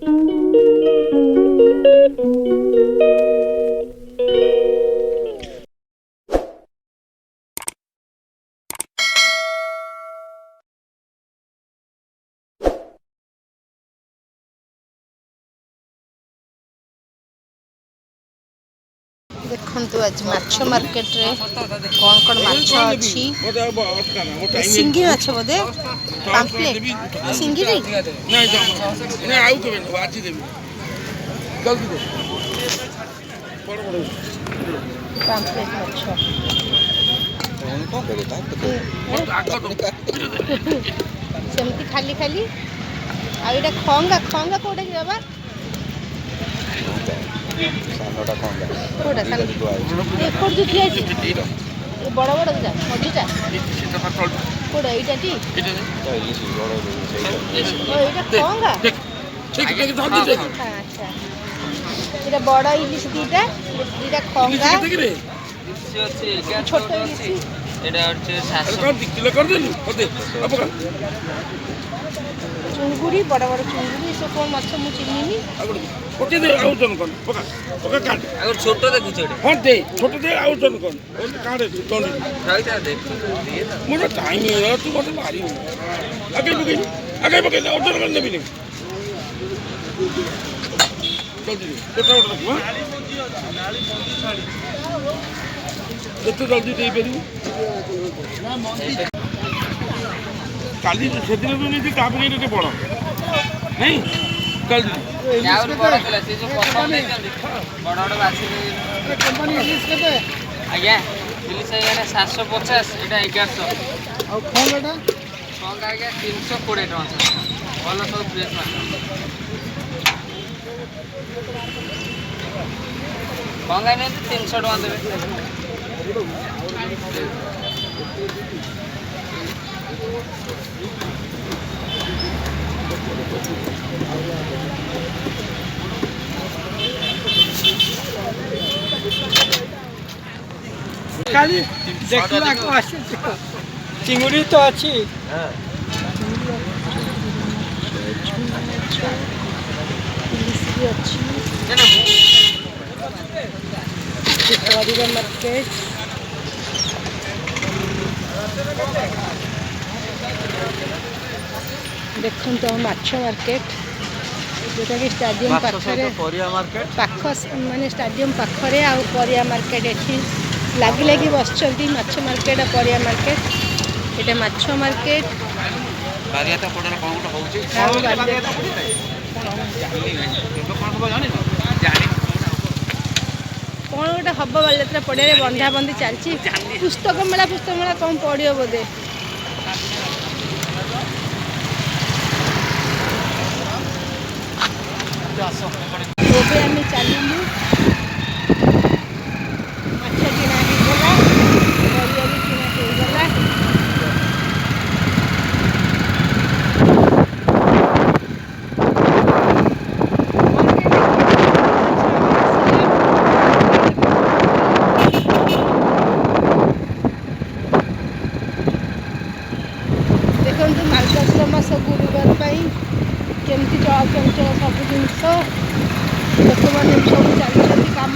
देखु आज माछ मार्केट रे कौन कौन माछ अच्छी सिंगी माछ बोधे पाम्पलेट सिंगी रे पाम्पलेट माछ सेमती खाली खाली आइडा खंगा खंगा कोडा कि बाबा सानोटा खंगा कोडा सान एकोड जो थिया छि ए बड़ बड़ जा मजुटा कोडा एटा टी एटा तो इसी बड़ ओ एटा खंगा ठीक ठीक जल्दी देख अच्छा एटा बड़ इलिश दीटा दीटा खंगा छोट इलिश एटा होचे 700 किलो कर देलु होते अब चुंगुड़ी बड़ बड़ चुंगुड़ी से कोन माछ मु चिन्हिनी कोटे दे आउ जन कोन पका पका काट अगर छोटो दे किछोडे हां दे छोटो दे आउ जन कोन काटे तोंडी खाइता दे मोर टाइम है तू मते मारी आगे बगे आउ जन कोन देबी नहीं जल्दी केटा ऑर्डर रखो एतो जल्दी दे पेरी काली से दिन तो नहीं का बगे के बड़ नहीं कल यार बड़ कला से जो पसंद नहीं बड़ बड़ बासी कंपनी इंग्लिश केते आज्ञा इंग्लिश एटा 750 एटा 1100 आ खंगाटा खंगा आज्ञा 320 टका भलो सब फ्रेश माछ खंगा ने 300 टका देबे खाली देखला को आसी चिंगुड़ी तो अच्छी हां चिंगुड़ी अच्छी केना परिवा मार्केट देखो तो माछ मार्केट जोटा कि स्टाडियम पाखरे परिया मार्केट पाख माने स्टाडियम पाखरे आ परिया मार्केट एठी लागी लागी बसचंती माछ मार्केट आ परिया मार्केट एटा माछ मार्केट बारिया त पडर कोन कोन होउची कौन गोटे हम बालियात्रा पड़े बंधा बंधी चलती पुस्तक मेला कौन पड़ो बोधे आम चलू माछ किना गला परिया भी किना गला देखते मार्गशीर मास गुरुवार केमती चलचल सब जिन लोक मैंने सब चलती कम